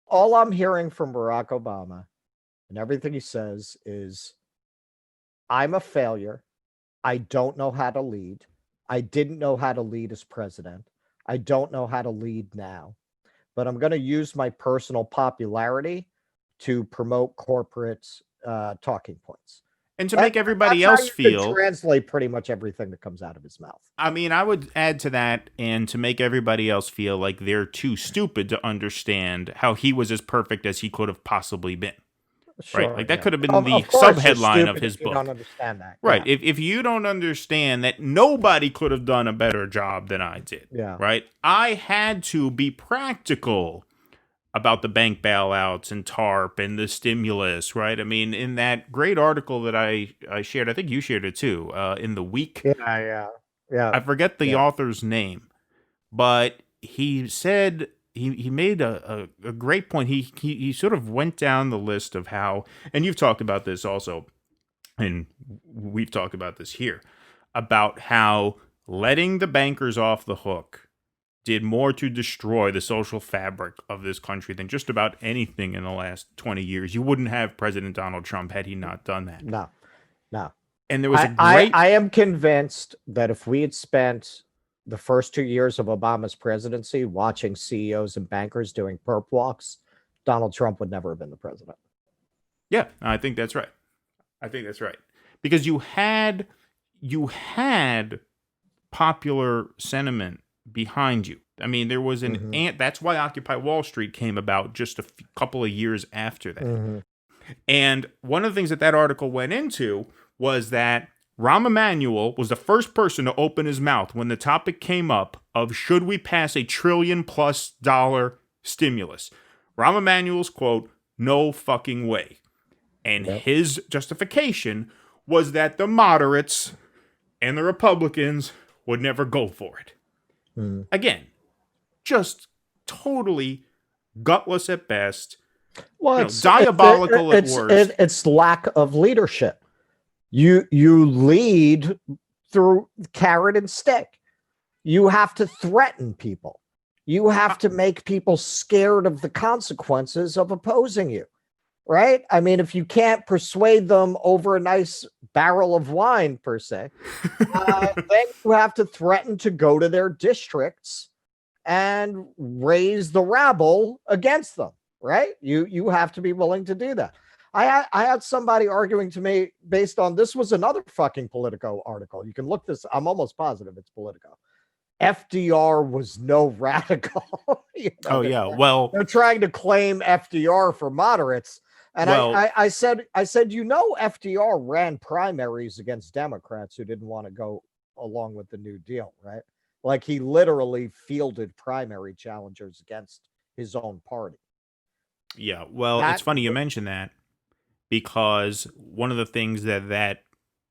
all I'm hearing from Barack Obama and everything he says is, I'm a failure. I don't know how to lead. I didn't know how to lead as president. I don't know how to lead now, but I'm going to use my personal popularity to promote corporate talking points. And to make everybody That's how else you could feel, translate pretty much everything that comes out of his mouth. I mean, I would add to that, and to make everybody else feel like they're too stupid to understand how he was as perfect as he could have possibly been. Right? Sure, Like that yeah. could have been the Of course, you're subheadline of stupid his if you don't book. understand that. Right. Yeah, If you don't understand that nobody could have done a better job than I did, yeah. right? I had to be practical about the bank bailouts and TARP and the stimulus, right? I mean, in that great article that I shared, I think you shared it too, in the week. Yeah, yeah, yeah, I forget the yeah. author's name, but he said he made a great point. He sort of went down the list of how, and you've talked about this also, and we've talked about this here, about how letting the bankers off the hook did more to destroy the social fabric of this country than just about anything in the last 20 years. You wouldn't have President Donald Trump had he not done that. No, no. And there was a I great, am convinced that if we had spent the first 2 years of Obama's presidency watching CEOs and bankers doing perp walks, Donald Trump would never have been the president. yeah, I think that's right. I think that's right. Because you had popular sentiment behind you. I mean, there was an Mm-hmm. ant. That's why Occupy Wall Street came about just a couple of years after that. Mm-hmm. And one of the things that that article went into was that Rahm Emanuel was the first person to open his mouth when the topic came up of should we pass $1 trillion+ stimulus. Rahm Emanuel's quote, "No fucking way." And Yep. his justification was that the moderates and the Republicans would never go for it. Mm. Again, just totally gutless at best, Well, diabolical at worst. it's lack of leadership. You lead through carrot and stick. You have to threaten people. You have to make people scared of the consequences of opposing you. Right? I mean, if you can't persuade them over a nice barrel of wine, per se, then you have to threaten to go to their districts and raise the rabble against them. Right? You have to be willing to do that. I had somebody arguing to me based on this was another fucking Politico article. You can look this. I'm almost positive it's Politico. FDR was no radical. Oh yeah, well, they're trying to claim FDR for moderates. And well, I said, FDR ran primaries against Democrats who didn't want to go along with the New Deal, right? Like he literally fielded primary challengers against his own party. yeah, well, it's That funny you mention that because one of the things that that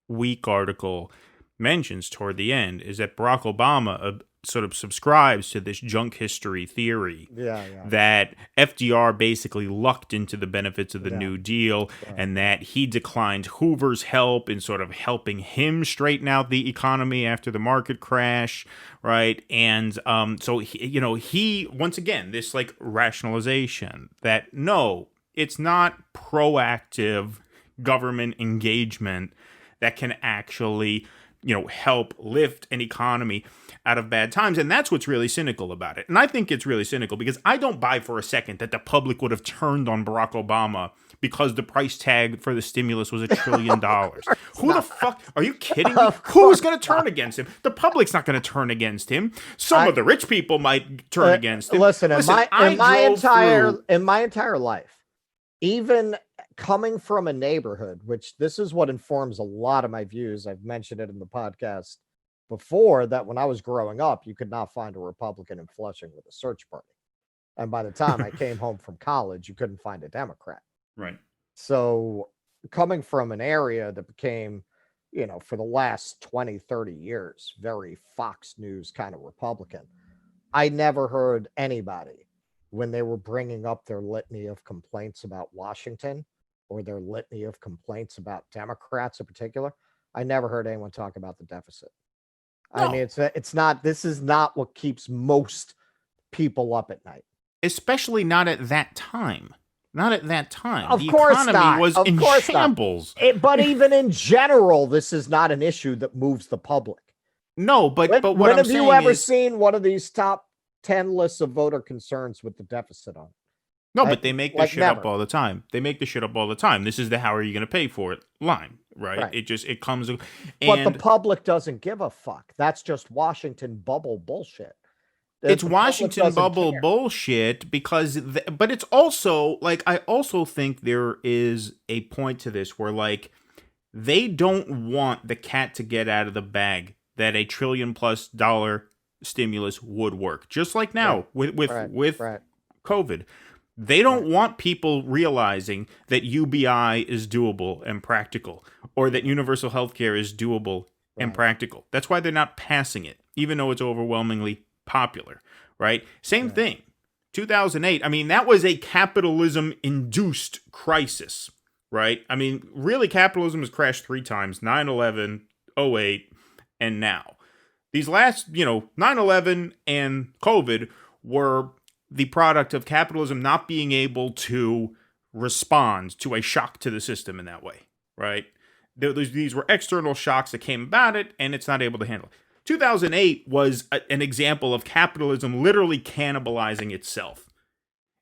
week article mentions toward the end is that Barack Obama sort of subscribes to this junk history theory Yeah, yeah, that FDR basically lucked into the benefits of the yeah. New Deal Right. and that he declined Hoover's help in sort of helping him straighten out the economy after the market crash, right? And so he once again this like rationalization that no, it's not proactive government engagement that can actually help lift an economy out of bad times. And that's what's really cynical about it. And I think it's really cynical because I don't buy for a second that the public would have turned on Barack Obama because the price tag for the stimulus was $1 trillion. Who the fuck? Are you kidding me? Who's going to turn against him? The public's not going to turn against him. Some of the rich people might turn against him. Listen, in my entire life, even coming from a neighborhood, which this is what informs a lot of my views. I've mentioned it in the podcast before that when I was growing up, you could not find a Republican in Flushing with a search party. And by the time I came home from college, you couldn't find a Democrat. Right. So coming from an area that became, for the last 20, 30 years, very Fox News kind of Republican, I never heard anybody when they were bringing up their litany of complaints about Washington or their litany of complaints about Democrats in particular. I never heard anyone talk about the deficit. I mean, No. it's not. This is not what keeps most people up at night. especially not at that time. Not at that time. Of The course economy not. was Of in course not. shambles. But even in general, this is not an issue that moves the public. No, but what When I'm have you saying ever is, seen one of these top 10 lists of voter concerns with the deficit on? no, but they make this Like shit never. up all the time. They make this shit up all the time. This is the how are you going to pay for it line, right? It comes. And But the public doesn't give a fuck. That's just Washington bubble bullshit. It's The Washington public doesn't bubble care. bullshit because, but it's also like, I also think there is a point to this where like they don't want the cat to get out of the bag that $1 trillion+ stimulus would work. Just like now with COVID. They don't want people realizing that UBI is doable and practical, or that universal health care is doable and practical. That's why they're not passing it, even though it's overwhelmingly popular, right? Same thing. 2008, I mean, that was a capitalism-induced crisis, right? I mean, really, capitalism has crashed 3 times, 9/11, 08, and now. These last, 9/11 and COVID were the product of capitalism not being able to respond to a shock to the system in that way, right? These were external shocks that came about it, and it's not able to handle it. 2008 was an example of capitalism literally cannibalizing itself.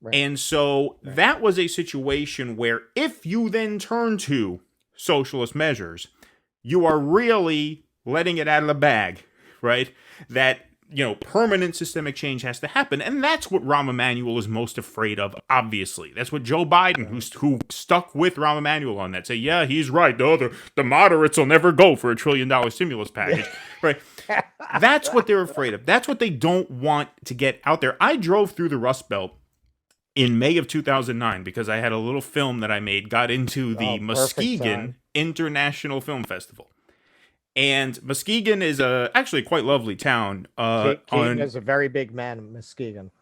Right. And so that was a situation where if you then turn to socialist measures, you are really letting it out of the bag, right? That permanent systemic change has to happen. And that's what Rahm Emanuel is most afraid of, obviously. That's what Joe Biden, who stuck with Rahm Emanuel on that, say, yeah, he's right. The moderates will never go for $1 trillion stimulus package. Right? That's what they're afraid of. That's what they don't want to get out there. I drove through the Rust Belt in May of 2009 because I had a little film that I made, got into the Muskegon International Film Festival. And Muskegon is actually a quite lovely town. Keaton is a very big man in Muskegon.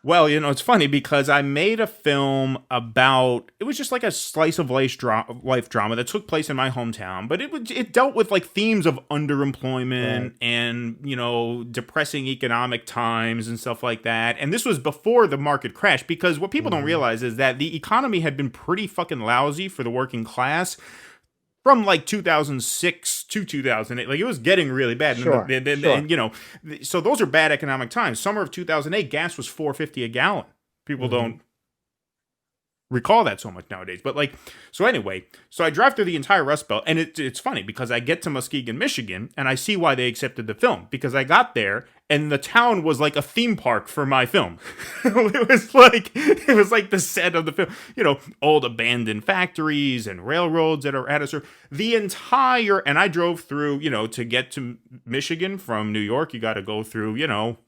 Well, it's funny because I made a film about, it was just like a slice of life drama that took place in my hometown, but it dealt with like themes of underemployment and, depressing economic times and stuff like that. And this was before the market crash, because what people don't realize is that the economy had been pretty fucking lousy for the working class from like 2006 to 2008. Like, it was getting really bad. Sure. And, so those are bad economic times. Summer of 2008, gas was $4.50 a gallon. People don't recall that so much nowadays. But so anyway, so I drive through the entire Rust Belt, and it's funny because I get to Muskegon, Michigan, and I see why they accepted the film, because I got there and the town was like a theme park for my film. it was like the set of the film, old abandoned factories and railroads that are at a the entire, and I drove through, to get to Michigan from New York, you got to go through,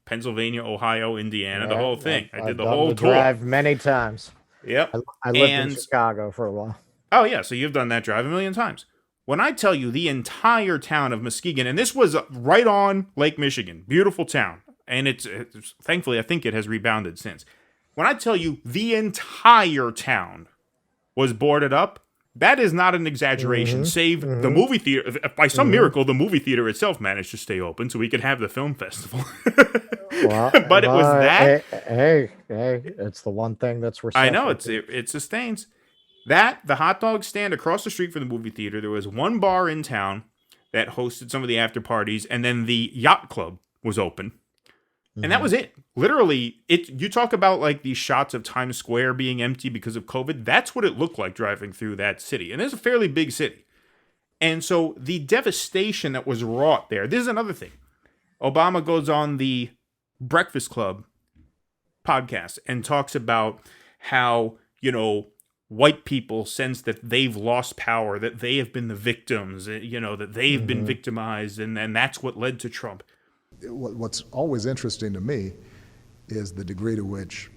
Pennsylvania, Ohio, Indiana, the whole thing. I did the whole tour. Drive many times. Yep. I lived in Chicago for a while. Oh, yeah. So you've done that drive a million times. When I tell you the entire town of Muskegon, and this was right on Lake Michigan, beautiful town. And it's thankfully, I think it has rebounded since. When I tell you the entire town was boarded up, that is not an exaggeration, save the movie theater. By some miracle, the movie theater itself managed to stay open so we could have the film festival. But it was that. Hey, it's the one thing that's I know, it sustains. That, the hot dog stand across the street from the movie theater, there was one bar in town that hosted some of the after parties, and then the yacht club was open. And that was it. Literally, you talk about like these shots of Times Square being empty because of COVID. That's what it looked like driving through that city. And it's a fairly big city. And so the devastation that was wrought there, this is another thing. Obama goes on the Breakfast Club podcast and talks about how, white people sense that they've lost power, that they have been the victims, that they've been victimized, and that's what led to Trump. What's always interesting to me is the degree to which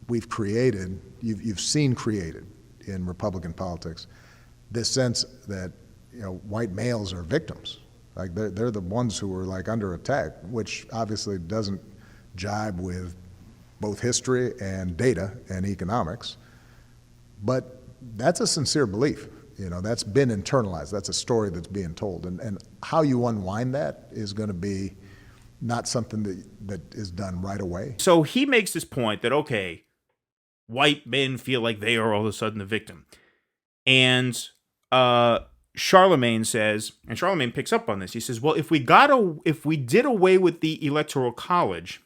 we've created, you've seen created in Republican politics, this sense that white males are victims. Like they're the ones who are like under attack, which obviously doesn't jibe with both history and data and economics. But that's a sincere belief. That's been internalized. That's a story that's being told. And how you unwind that is going to be not something that is done right away. So he makes this point that, okay, white men feel like they are all of a sudden the victim. And Charlemagne says, and Charlemagne picks up on this, he says, well, if we did away with the Electoral College,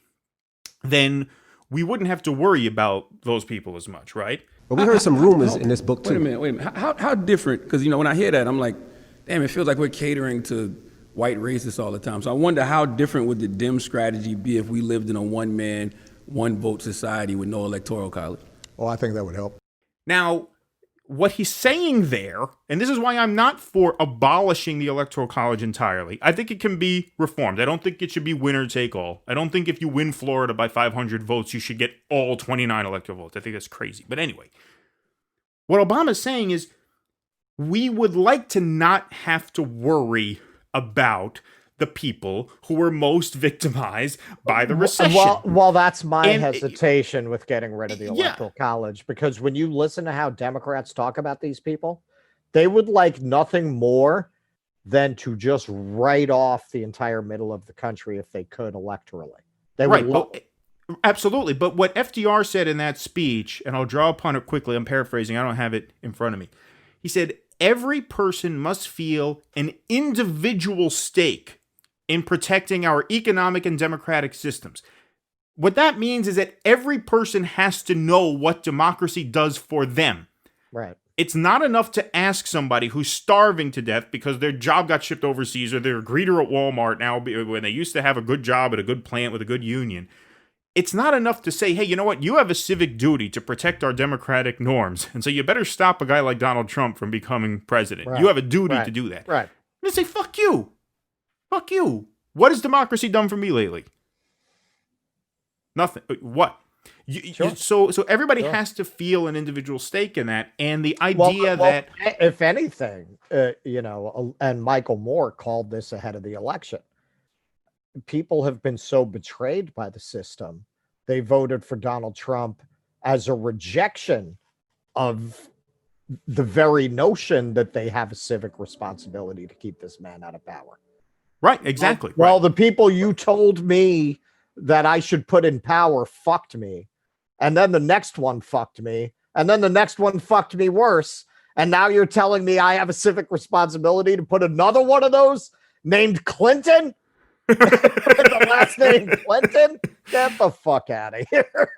then we wouldn't have to worry about those people as much, right? But we heard some rumors in this book, too. Wait a minute. How different? Because, when I hear that, I'm like, damn, it feels like we're catering to white racists all the time. So I wonder how different would the Dem strategy be if we lived in a one-man, one-vote society with no electoral college? Oh, I think that would help. Now, what he's saying there, and this is why I'm not for abolishing the Electoral College entirely. I think it can be reformed. I don't think it should be winner take all. I don't think if you win Florida by 500 votes, you should get all 29 electoral votes. I think that's crazy. But anyway, what Obama's saying is we would like to not have to worry about the people who were most victimized by the recession. Well, that's my hesitation with getting rid of the Electoral College, because when you listen to how Democrats talk about these people, they would like nothing more than to just write off the entire middle of the country if they could electorally. They would absolutely. But what FDR said in that speech, and I'll draw upon it quickly, I'm paraphrasing, I don't have it in front of me. He said, every person must feel an individual stake in protecting our economic and democratic systems. What that means is that every person has to know what democracy does for them. Right. It's not enough to ask somebody who's starving to death because their job got shipped overseas, or they're a greeter at Walmart now when they used to have a good job at a good plant with a good union. It's not enough to say, hey, you know what? You have a civic duty to protect our democratic norms. And so you better stop a guy like Donald Trump from becoming president. Right. You have a duty to do that. Right. And they say, fuck you. Fuck you. What has democracy done for me lately? Nothing. What? Sure. So everybody has to feel an individual stake in that. And the idea that, if anything, and Michael Moore called this ahead of the election, people have been so betrayed by the system, they voted for Donald Trump as a rejection of the very notion that they have a civic responsibility to keep this man out of power. right, exactly. Well, right. the people you told me that I should put in power fucked me. And then the next one fucked me. And then the next one fucked me worse. And now you're telling me I have a civic responsibility to put another one of those named Clinton? The last name Clinton? Get the fuck out of here.